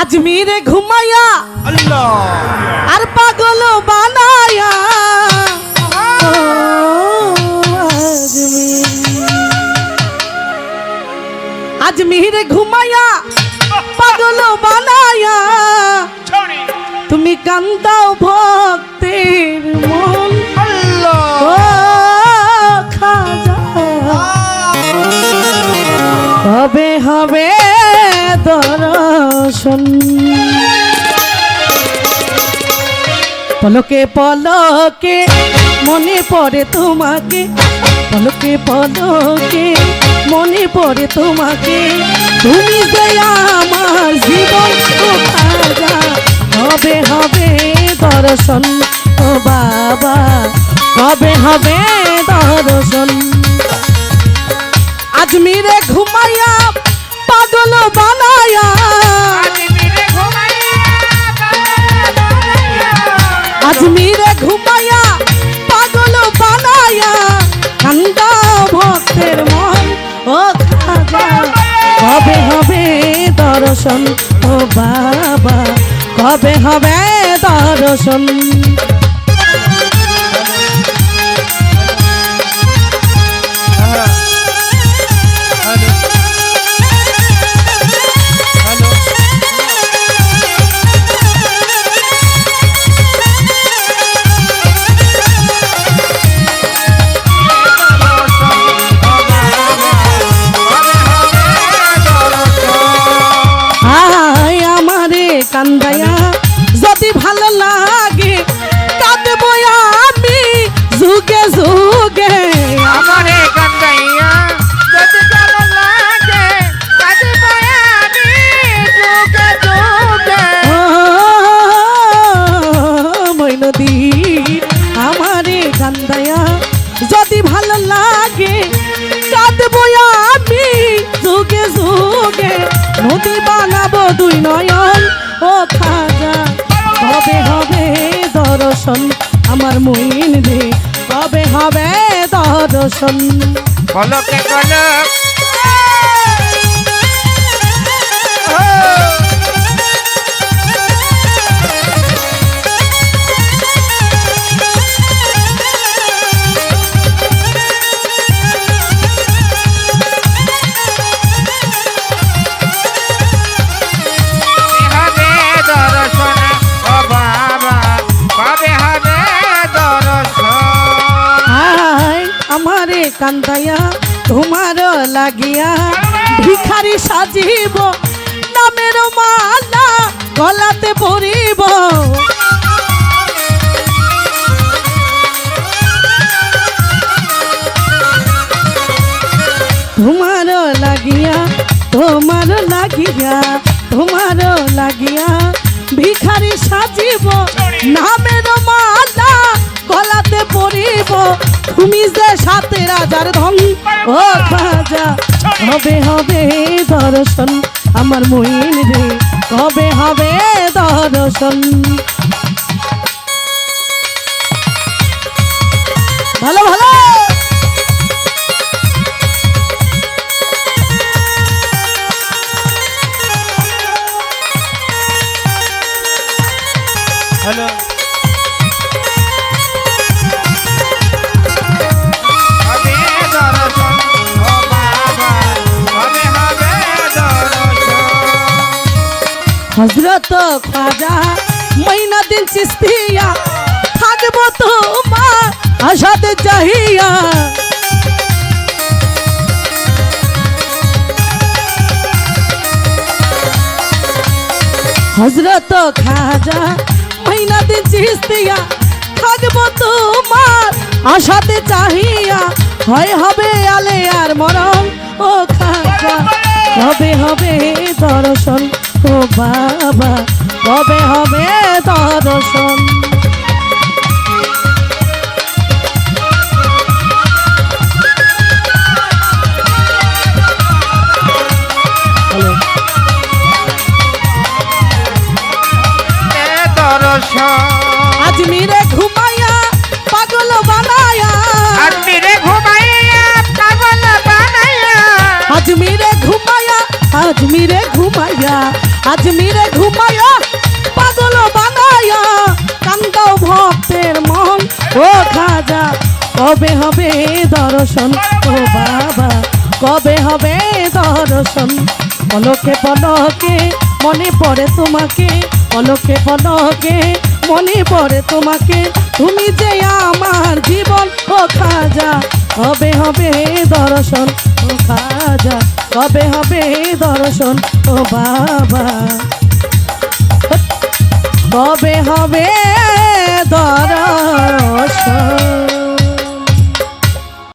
আজমিরে ঘুমায়া আল্লাহ আর পাগল বানায়া আজমিরে ঘুমায়া পাগল বানায়া তুমি কান্দাও ভক্তের মন আল্লাহ খাজা কবে হবে দর্শন পলকে পলকে মনে পড়ে তোমাকে পলকে পলকে মনে পড়ে তোমাকে তুমি যে আমার জীবন খাজা কবে হবে দর্শন ও বাবা কবে হবে দর্শন আজমিরে ঘুমায়া পাগল বানায়া আজমিরে ঘুমায়া পাগল বানায়া কান্দা ভক্তের মন ও খাজা কবে হবে দর্শন ও বাবা কবে হবে দর্শন কান্দায়া যদি ভালো লাগে কাঁদবো আমি যুগে যুগে আমারে কান্দাইয়া যদি ভালো লাগে কাঁদবো আমি যুগে যুগে মইনদী আমারে কান্দায়া যদি ভালো লাগে কাঁদবো আমি যুগে যুগে নদী বানাবো দুই নয়ন ও খাজা কবে হবে দর্শন আমার মুইন রে কবে হবে দর্শন পলকে পলক আমারে কান্দায়া তোমার লাগিয়া ভিখারি সাজিব নামের মালা গলাতে পরিব তোমার লাগিয়া তোমার লাগিয়া তোমার লাগিয়া ভিখারি সাজিব নামের মালা গলাতে পরিব তুমি যে সাথে রাজার ধন ও খাজা কবে হবে দর্শন আমার মুইন রে কবে হবে দর্শন ভালো ভালো হ্যালো হযরত খাজা মঈনুদ্দিন চিশতিয়া থাকবো তোমার আশাতে চাহিয়া হযরত খাজা মঈনুদ্দিন চিশতিয়া থাকবো তোমার আশাতে চাহিয়া হয় হবে আলে আর মরণ ও খাজা কবে হবে দর্শন ও বাবা কবে হবে দর্শন দর্শন আজমিরে ঘুমাইয়া পাগল বানায়া আজমিরে ঘুমাইয়া পাগল বানাইয়া আজমিরে ঘুমাইয়া আজমিরে ঘুমাইয়া আজমিরে ঘুমাইয়া পাগল বানায়া কান্দাও ভক্তের মন ও খাজা কবে হবে দর্শন ও বাবা কবে হবে দর্শন পলকে পলকে মনে পড়ে তোমাকে পলকে পলকে মনে পড়ে তোমাকে তুমি যে আমার জীবন ও খাজা কবে হবে দর্শন ও খাজা কবে হবে দর্শন ও বাবা কবে হবে দর্শন